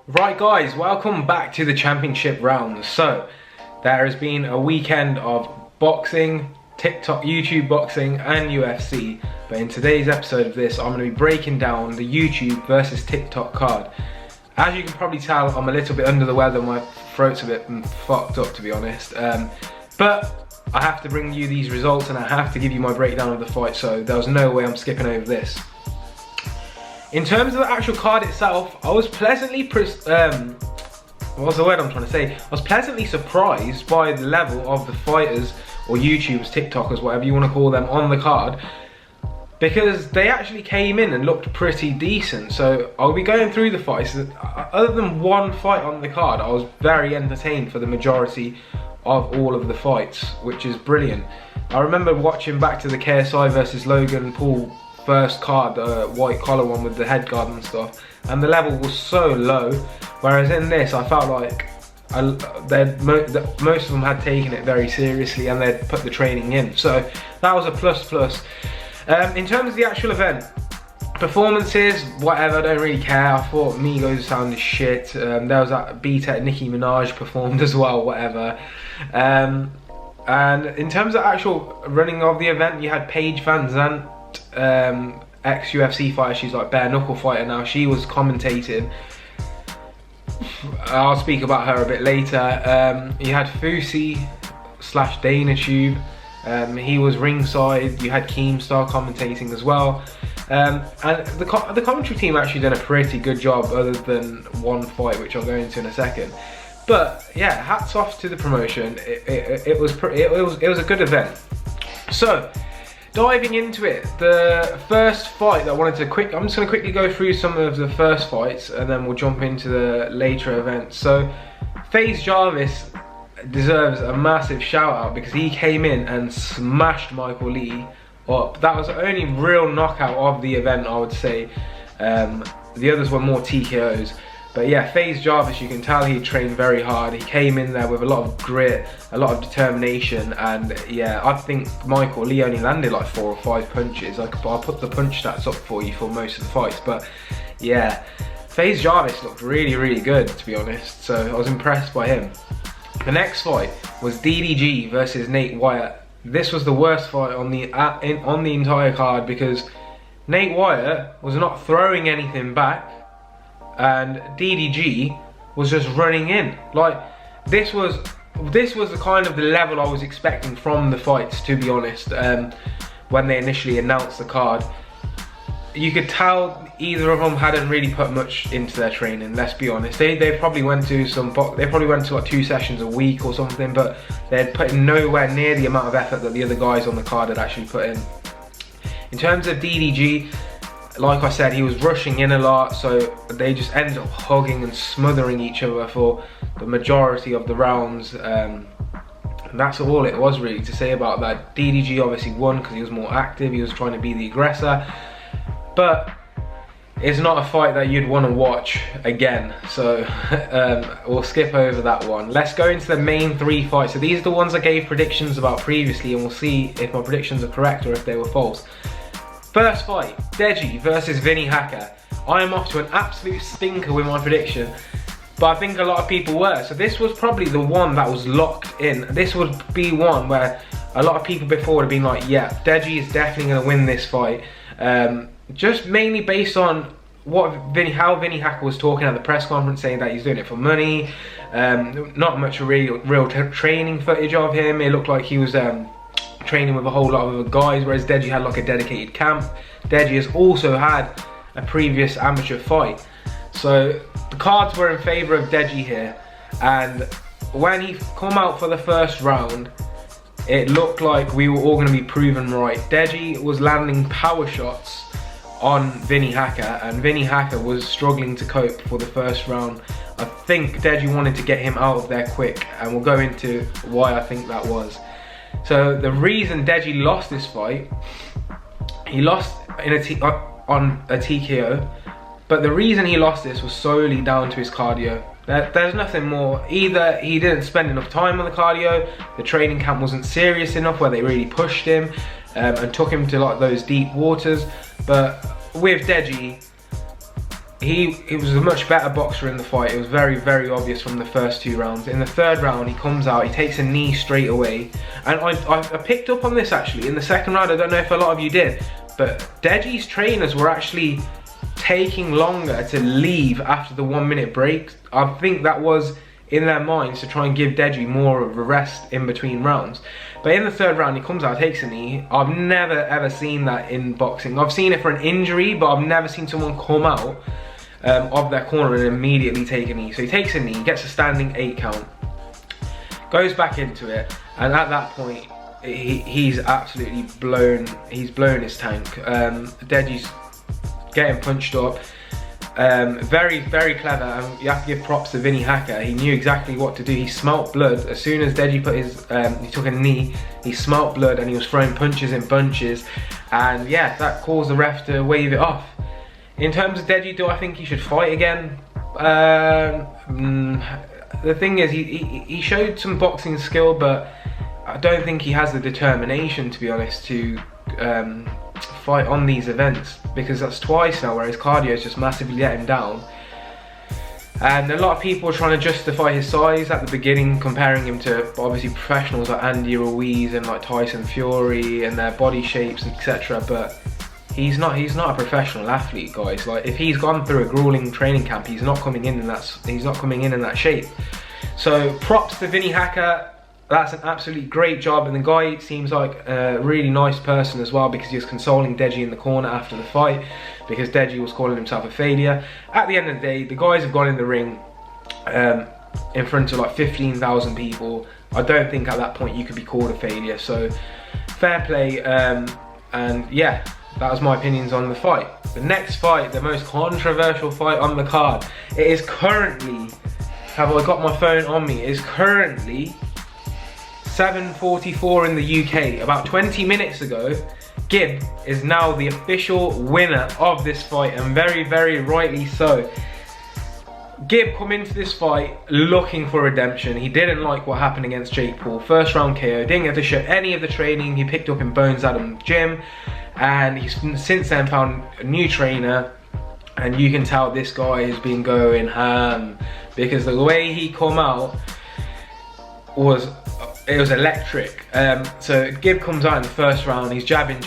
Right guys, welcome back to the championship rounds. So there has been a weekend of boxing, TikTok, YouTube boxing and UFC, but in today's episode of this I'm going to be breaking down the YouTube versus TikTok card. As you can probably tell, I'm a little bit under the weather, my throat's a bit fucked up to be honest, but I have to bring you these results and I have to give you my breakdown of the fight, so there was no way I'm skipping over this. In terms of the actual card itself, I was pleasantly, what's the word I'm trying to say? I was pleasantly surprised by the level of the fighters, or YouTubers, TikTokers, whatever you want to call them, on the card. Because they actually came in and looked pretty decent. So I'll be going through the fights. Other than one fight on the card, I was very entertained for the majority of all of the fights, which is brilliant. I remember watching back to the KSI versus Logan Paul first card, the white collar one with the head guard and stuff, and the level was so low, whereas in this I felt like most of them had taken it very seriously and they'd put the training in, so that was a plus. In terms of the actual event, performances, whatever, I don't really care. I thought Migos sounded shit. There was that beat at Nicki Minaj performed as well, whatever. And in terms of actual running of the event, you had Paige Van Zandt, ex-UFC fighter, she's like bare knuckle fighter now, she was commentating. I'll speak about her a bit later. You had Fusi / Dana Tube, he was ringside. You had Keemstar commentating as well, and the commentary team actually done a pretty good job, other than one fight which I'll go into in a second. But yeah, hats off to the promotion. It was a good event. So diving into it, the first fight that I wanted to I'm just going to quickly go through some of the first fights and then we'll jump into the later events. So FaZe Jarvis deserves a massive shout out because he came in and smashed Michael Lee up. That was the only real knockout of the event, I would say. The others were more TKOs. But yeah, FaZe Jarvis, you can tell he trained very hard. He came in there with a lot of grit, a lot of determination, and yeah, I think Michael Lee only landed like 4 or 5 punches. I'll put the punch stats up for you for most of the fights, but yeah, FaZe Jarvis looked really good, to be honest, so I was impressed by him. The next fight was DDG versus Nate Wyatt. This was the worst fight on the entire card because Nate Wyatt was not throwing anything back, and DDG was just running in. Like, this was the kind of the level I was expecting from the fights, to be honest. When they initially announced the card, you could tell either of them hadn't really put much into their training, let's be honest. They probably went to like 2 sessions a week or something, but they'd put in nowhere near the amount of effort that the other guys on the card had actually put in. In terms of DDG, like I said, he was rushing in a lot, so they just ended up hugging and smothering each other for the majority of the rounds. And that's all it was really to say about that. DDG obviously won because he was more active, he was trying to be the aggressor, but it's not a fight that you'd want to watch again, so we'll skip over that one. Let's go into the main 3 fights. So these are the ones I gave predictions about previously, and we'll see if my predictions are correct or if they were false. First fight, Deji versus Vinny Hacker. I am off to an absolute stinker with my prediction, but I think a lot of people were. So this was probably the one that was locked in. This would be one where a lot of people before would have been like, yeah, Deji is definitely going to win this fight. Just mainly based on how Vinny Hacker was talking at the press conference, saying that he's doing it for money. Not much real training footage of him. It looked like he was training with a whole lot of other guys, whereas Deji had like a dedicated camp. Deji has also had a previous amateur fight, so the cards were in favour of Deji here. And when he come out for the first round, it looked like we were all going to be proven right. Deji was landing power shots on Vinny Hacker, and Vinny Hacker was struggling to cope for the first round. I think Deji wanted to get him out of there quick, and we'll go into why I think that was. So the reason Deji lost this fight, he lost on a TKO, but the reason he lost this was solely down to his cardio. There's nothing more. Either he didn't spend enough time on the cardio, the training camp wasn't serious enough where they really pushed him and took him to like those deep waters. But with Deji, he was a much better boxer in the fight. It was very, very obvious from the first 2 rounds. In the 3rd round, he comes out, he takes a knee straight away. And I picked up on this actually. In the 2nd round, I don't know if a lot of you did, but Deji's trainers were actually taking longer to leave after the 1-minute break. I think that was in their minds to try and give Deji more of a rest in between rounds. But in the 3rd round, he comes out, takes a knee. I've never ever seen that in boxing. I've seen it for an injury, but I've never seen someone come out of their corner and immediately take a knee. So he takes a knee, gets a standing 8 count, goes back into it, and at that point, he's absolutely blown. He's blown his tank. Deji's getting punched up. Very, very clever, and you have to give props to Vinny Hacker. He knew exactly what to do. He smelt blood as soon as Deji put his, he took a knee, he smelt blood and he was throwing punches in bunches, and yeah, that caused the ref to wave it off. In terms of Deji, do I think he should fight again? The thing is, he showed some boxing skill, but I don't think he has the determination, to be honest, to fight on these events, because that's twice now where his cardio has just massively let him down. And a lot of people are trying to justify his size at the beginning, comparing him to obviously professionals like Andy Ruiz and like Tyson Fury and their body shapes, etc. But he's not a professional athlete, guys. Like, if he's gone through a grueling training camp, he's not coming in that shape. So props to Vinny Hacker. That's an absolutely great job, and the guy seems like a really nice person as well, because he was consoling Deji in the corner after the fight, because Deji was calling himself a failure. At the end of the day, the guys have gone in the ring in front of like 15,000 people. I don't think at that point you could be called a failure, so fair play. And yeah, that was my opinions on the fight. The next fight, the most controversial fight on the card, it is currently, have I got my phone on me, it is currently 7:44 in the UK. About 20 minutes ago, Gib is now the official winner of this fight, and very, very rightly so. Gib come into this fight looking for redemption. He didn't like what happened against Jake Paul. 1st round KO, didn't get to show any of the training he picked up in Bones Adams' gym, and he's since then found a new trainer, and you can tell this guy has been going ham, because the way he come out was electric. So Gib comes out in the 1st round, he's jabbing,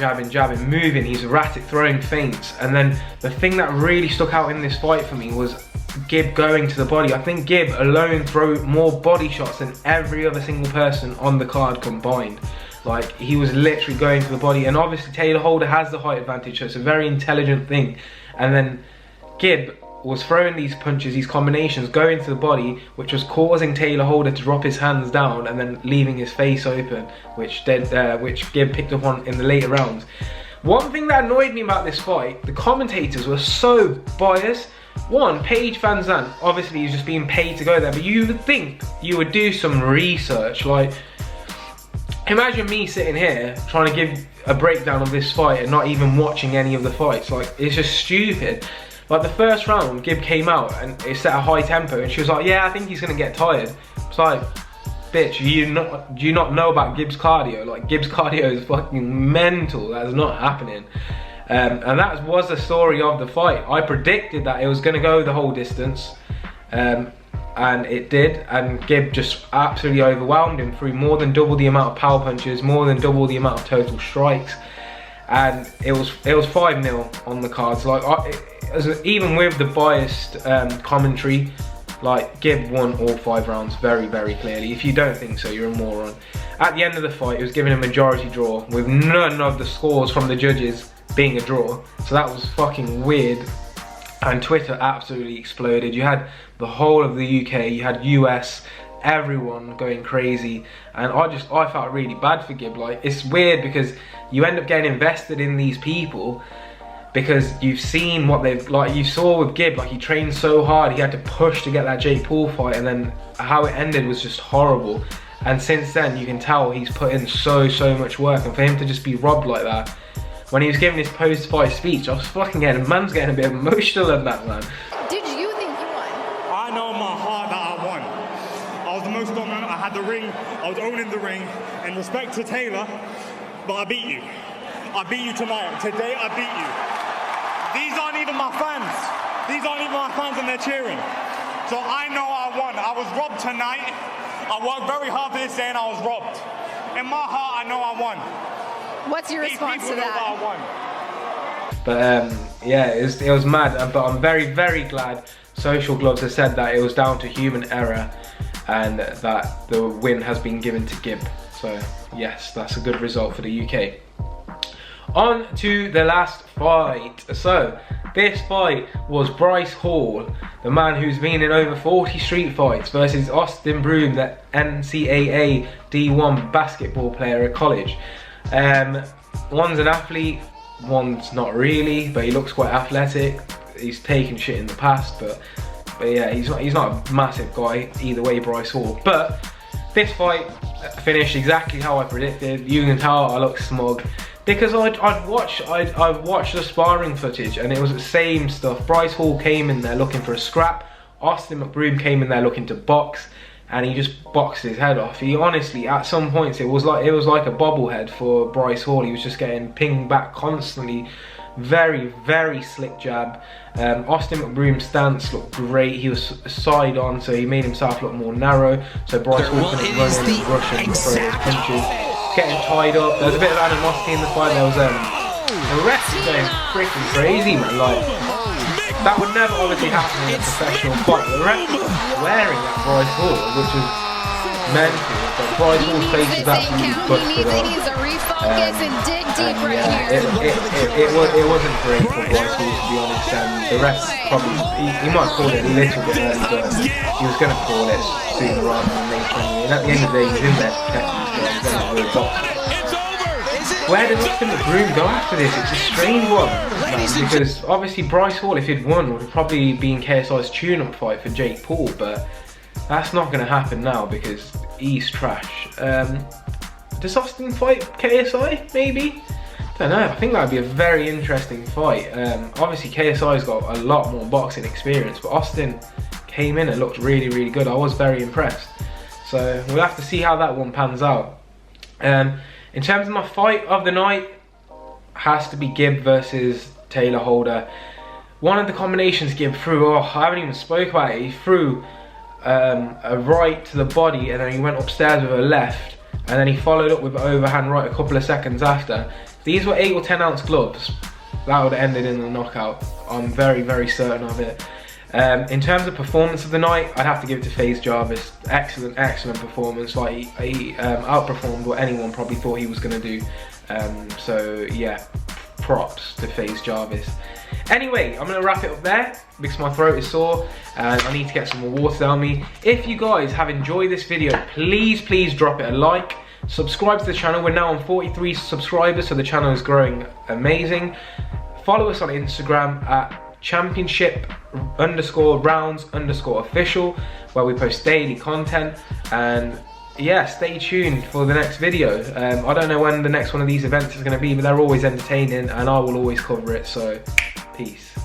moving, he's erratic, throwing feints, and then the thing that really stuck out in this fight for me was Gib going to the body. I think Gib alone threw more body shots than every other single person on the card combined. Like, he was literally going to the body, and obviously Taylor Holder has the height advantage, so it's a very intelligent thing. And then Gib was throwing these punches, these combinations, going to the body, which was causing Taylor Holder to drop his hands down and then leaving his face open, which Gib picked up on in the later rounds. One thing that annoyed me about this fight, the commentators were so biased. One, Paige Van Zandt, obviously he's just being paid to go there, but you would think you would do some research. Like, imagine me sitting here trying to give a breakdown of this fight and not even watching any of the fights. Like, it's just stupid. Like, the 1st round, Gib came out and it set a high tempo, and she was like, yeah, I think he's gonna get tired. It's like, bitch, do you not know about Gib's cardio? Like, Gib's cardio is fucking mental. That is not happening. And that was the story of the fight. I predicted that it was gonna go the whole distance, and it did, and Gib just absolutely overwhelmed him, threw more than double the amount of power punches, more than double the amount of total strikes, and it was 5-0 on the cards. Like, even with the biased commentary, like, Gib won all 5 rounds very, very clearly. If you don't think so, you're a moron. At the end of the fight, it was given a majority draw, with none of the scores from the judges being a draw. So that was fucking weird, and Twitter absolutely exploded. You had the whole of the UK, you had US, everyone going crazy, and I felt really bad for Gib. Like, it's weird because you end up getting invested in these people, because you've seen what they've, like, you saw with Gib, like, he trained so hard, he had to push to get that Jake Paul fight, and then how it ended was just horrible. And since then, you can tell he's put in so much work, and for him to just be robbed like that, when he was giving his post-fight speech, I was fucking man's getting a bit emotional at that, man. Did you think you won? I know in my heart that I won. I was the most dominant, I had the ring, I was owning the ring, and respect to Taylor, but I beat you. I beat you tonight. Today, I beat you. These aren't even my fans. These aren't even my fans and they're cheering. So I know I won. I was robbed tonight. I worked very hard for this day and I was robbed. In my heart, I know I won. What's your response to that? I won. But yeah, it was mad. But I'm very, very glad Social Gloves has said that it was down to human error and that the win has been given to Gib. So yes, that's a good result for the UK. On to the last fight. So this fight was Bryce Hall, the man who's been in over 40 street fights, versus Austin Broom, the NCAA D1 basketball player at college. One's an athlete, one's not really, but he looks quite athletic. He's taken shit in the past, but yeah, he's not a massive guy either way, Bryce Hall. But this fight finished exactly how I predicted. You can tell I look smug because I'd watched the sparring footage and it was the same stuff. Bryce Hall came in there looking for a scrap. Austin McBroom came in there looking to box, and he just boxed his head off. He honestly, at some points, it was like a bobblehead for Bryce Hall. He was just getting pinged back constantly. Very, very slick jab. Austin McBroom's stance looked great. He was side on, so he made himself look more narrow. So Bryce Hall couldn't run in and rush and throw his punches. Getting tied up. There was a bit of animosity in the fight. There was the ref was going freaking crazy, man. Like, that would never obviously happen in a professional fight. The ref was swearing at Bryce Hall, which was mental. But Bryce Hall's face was absolutely busted up. It wasn't great for Bryce Hall, to be honest. The ref probably, he might have called it a little bit early, but he was going to call it sooner rather than later. And at the end of the day, he's in there to protect himself. Where did Austin McBroom go after this? It's a strange one, man, because obviously Bryce Hall, if he'd won, would have probably been KSI's tune-up fight for Jake Paul, but that's not going to happen now because he's trash. Does Austin fight KSI, maybe? I don't know, I think that would be a very interesting fight. Obviously KSI's got a lot more boxing experience, but Austin came in and looked really, really good. I was very impressed. So we'll have to see how that one pans out. In terms of my fight of the night, has to be Gib versus Taylor Holder. One of the combinations Gib threw, I haven't even spoke about it. He threw a right to the body and then he went upstairs with a left, and then he followed up with an overhand right a couple of seconds after. If these were 8 or 10 ounce gloves, that would have ended in a knockout. I'm very, very certain of it. In terms of performance of the night, I'd have to give it to FaZe Jarvis. Excellent, excellent performance. Like he outperformed what anyone probably thought he was going to do. So yeah, props to FaZe Jarvis. Anyway, I'm going to wrap it up there because my throat is sore and I need to get some more water down me. If you guys have enjoyed this video, please drop it a like. Subscribe to the channel. We're now on 43 subscribers, so the channel is growing amazing. Follow us on Instagram at championship_rounds_official, where we post daily content. And yeah, stay tuned for the next video. I don't know when the next one of these events is going to be, but they're always entertaining and I will always cover it. So peace.